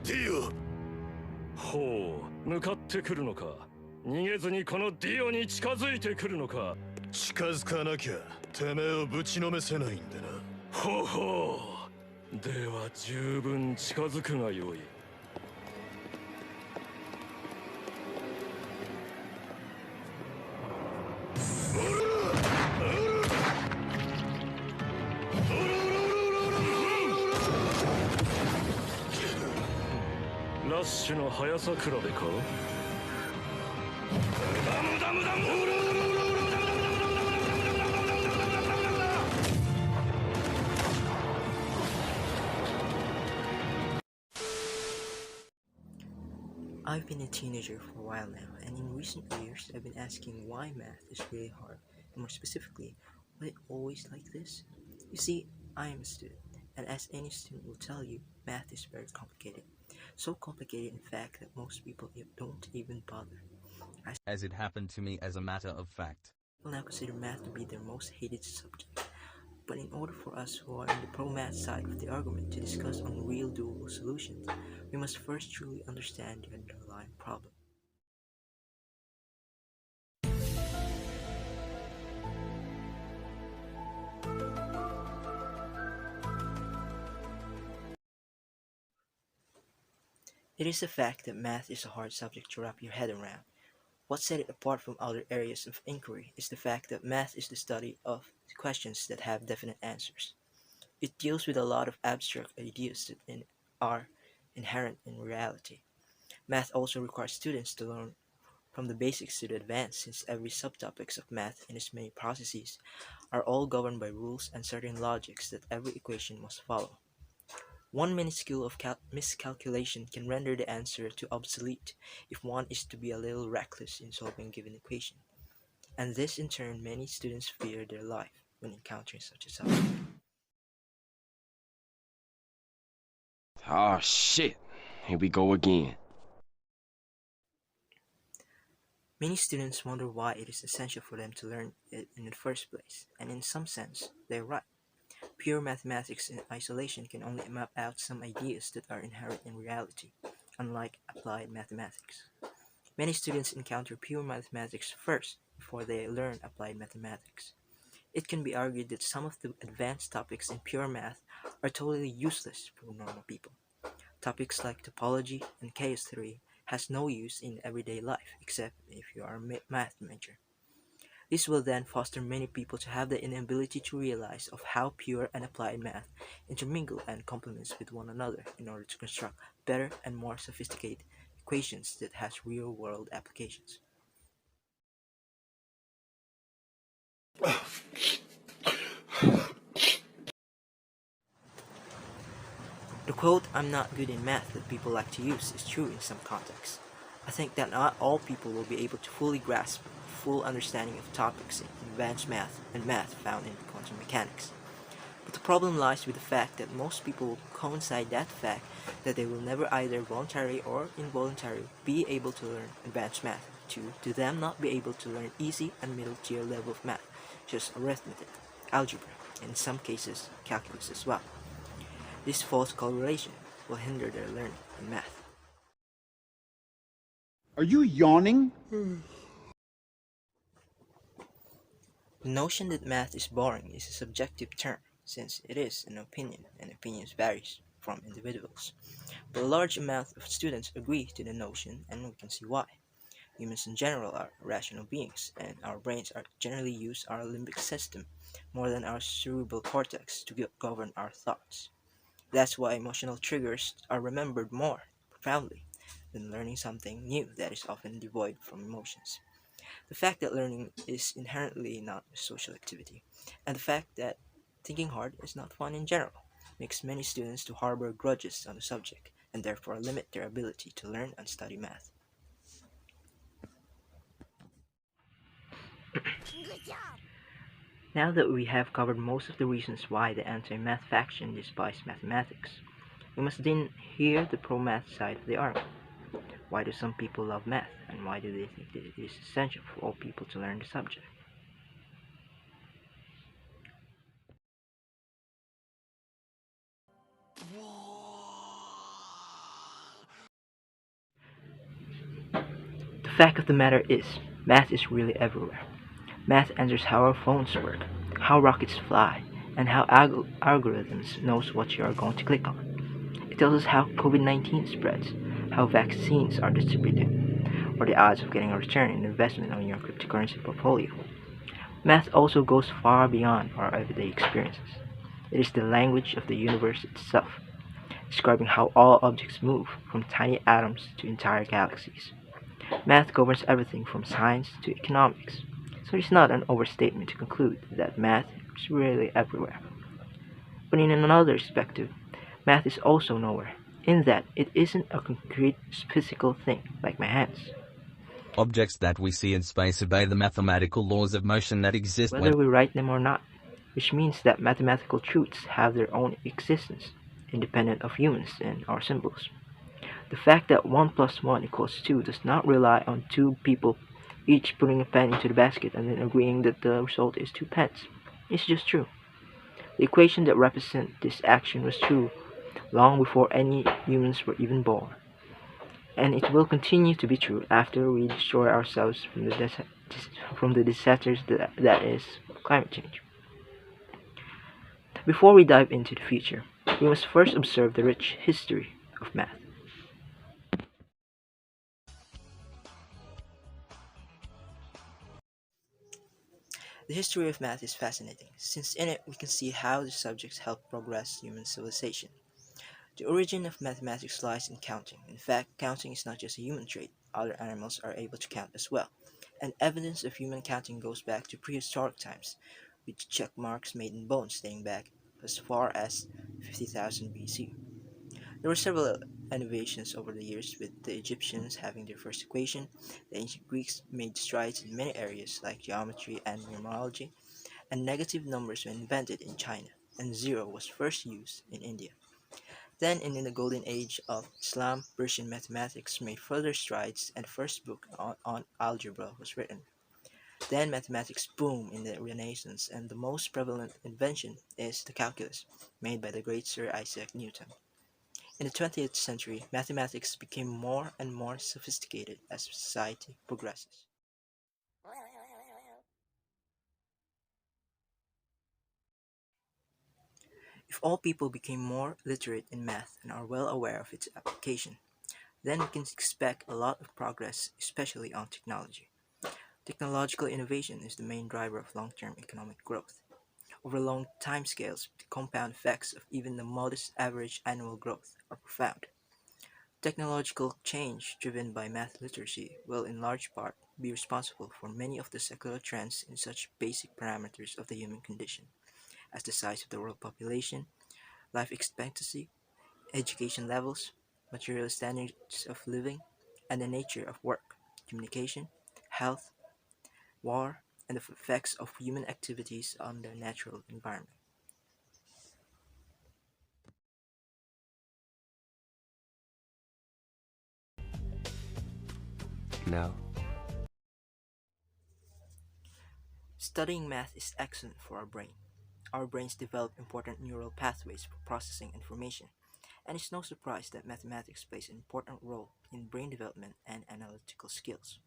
ディオ。ほう、向かってくるのか。逃げずにこのディオに近づいてくるのか。近づかなきゃてめえをぶちのめせないんでな。ほうほう。では十分近づくがよい。ラッシュの速さ比べか。無駄無駄無駄無駄。I've been a teenager for a while now, and in recent years I've been asking why math is really hard, and more specifically, why it always like this. You see, I am a student, and as any student will tell you, math is very complicated. So complicated in fact that most people don't even bother. As it happened to me as a matter of fact. People now consider math to be their most hated subject. But in order for us who are on the pro-math side of the argument to discuss on real doable solutions, we must first truly understand the underlying problem. It is a fact that math is a hard subject to wrap your head around. What set it apart from other areas of inquiry is the fact that math is the study of questions that have definite answers. It deals with a lot of abstract ideas that are inherent in reality. Math also requires students to learn from the basics to the advanced, since every subtopics of math and its many processes are all governed by rules and certain logics that every equation must follow. One minuscule of miscalculation can render the answer to obsolete if one is to be a little reckless in solving a given equation, and this in turn many students fear their life when encountering such a subject. Oh shit, here we go again. Many students wonder why it is essential for them to learn it in the first place, and in some sense, they're right. Pure mathematics in isolation can only map out some ideas that are inherent in reality, unlike applied mathematics. Many students encounter pure mathematics first before they learn applied mathematics. It can be argued that some of the advanced topics in pure math are totally useless for normal people. Topics like topology and chaos theory has no use in everyday life except if you are a math major. This will then foster many people to have the inability to realize of how pure and applied math intermingle and complements with one another in order to construct better and more sophisticated equations that has real-world applications. The quote, "I'm not good in math" that people like to use is true in some contexts. I think that not all people will be able to fully grasp full understanding of topics in advanced math and math found in quantum mechanics. But the problem lies with the fact that most people will coincide that fact that they will never either voluntarily or involuntarily be able to learn advanced math, to them not be able to learn easy and middle tier level of math, just arithmetic, algebra, and in some cases calculus as well. This false correlation will hinder their learning in math. Are you yawning? The notion that math is boring is a subjective term, since it is an opinion, and opinions vary from individuals. But a large amount of students agree to the notion, and we can see why. Humans in general are rational beings, and our brains are generally use our limbic system more than our cerebral cortex to govern our thoughts. That's why emotional triggers are remembered more profoundly than learning something new that is often devoid from emotions. The fact that learning is inherently not a social activity, and the fact that thinking hard is not fun in general, makes many students to harbor grudges on the subject, and therefore limit their ability to learn and study math. Now that we have covered most of the reasons why the anti-math faction despise mathematics, we must then hear the pro-math side of the argument. Why do some people love math, and why do they think that it is essential for all people to learn the subject? fact of the matter is, math is really everywhere. Math answers how our phones work, how rockets fly, and how algorithms knows what you are going to click on. It tells us how COVID-19 spreads, how vaccines are distributed, or the odds of getting a return in investment on your cryptocurrency portfolio. Math also goes far beyond our everyday experiences. It is the language of the universe itself, describing how all objects move, from tiny atoms to entire galaxies. Math governs everything from science to economics, so it's not an overstatement to conclude that math is really everywhere. But in another perspective, math is also nowhere, in that it isn't a concrete physical thing like my hands. Objects that we see in space obey the mathematical laws of motion that exist Whether we write them or not, which means that mathematical truths have their own existence, independent of humans and our symbols. The fact that 1 plus 1 equals 2 does not rely on two people each putting a pen into the basket and then agreeing that the result is 2 pens. It's just true. The equation that represents this action was true long before any humans were even born. And it will continue to be true after we destroy ourselves from the disasters that is climate change. Before we dive into the future, we must first observe the rich history of math. The history of math is fascinating, since in it we can see how the subjects helped progress human civilization. The origin of mathematics lies in counting. In fact, counting is not just a human trait, other animals are able to count as well. And evidence of human counting goes back to prehistoric times, with check marks made in bones dating back as far as 50,000 BC. There were several innovations over the years, with the Egyptians having their first equation. The ancient Greeks made strides in many areas like geometry and numerology, and negative numbers were invented in China, and zero was first used in India. Then, in the golden age of Islam, Persian mathematics made further strides, and the first book on algebra was written. Then mathematics boomed in the Renaissance, and the most prevalent invention is the calculus, made by the great Sir Isaac Newton. In the 20th century, mathematics became more and more sophisticated as society progresses. If all people became more literate in math and are well aware of its application, then we can expect a lot of progress, especially on technology. Technological innovation is the main driver of long-term economic growth. Over long timescales, the compound effects of even the modest average annual growth are profound. Technological change driven by math literacy will in large part be responsible for many of the secular trends in such basic parameters of the human condition as the size of the world population, life expectancy, education levels, material standards of living, and the nature of work, communication, health, war, and the effects of human activities on the natural environment. No. Studying math is excellent for our brain. Our brains develop important neural pathways for processing information, and it's no surprise that mathematics plays an important role in brain development and analytical skills.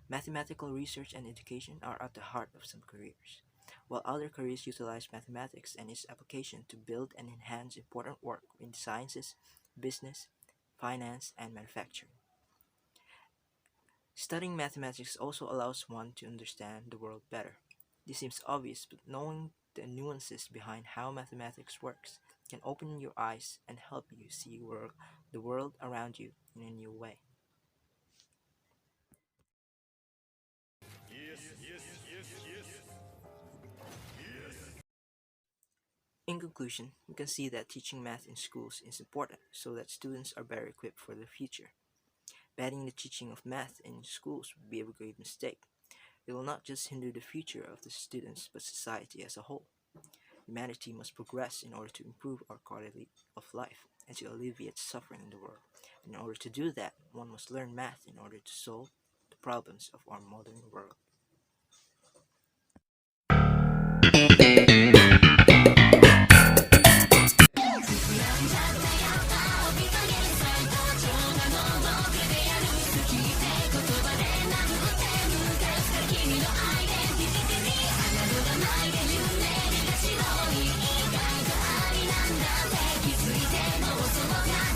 Mathematical research and education are at the heart of some careers, while other careers utilize mathematics and its application to build and enhance important work in sciences, business, finance, and manufacturing. Studying mathematics also allows one to understand the world better. This seems obvious, but knowing the nuances behind how mathematics works can open your eyes and help you see the world around you in a new way. In conclusion, we can see that teaching math in schools is important so that students are better equipped for the future. Banning the teaching of math in schools would be a grave mistake. It will not just hinder the future of the students but society as a whole. Humanity must progress in order to improve our quality of life and to alleviate suffering in the world. In order to do that, one must learn math in order to solve the problems of our modern world. そのが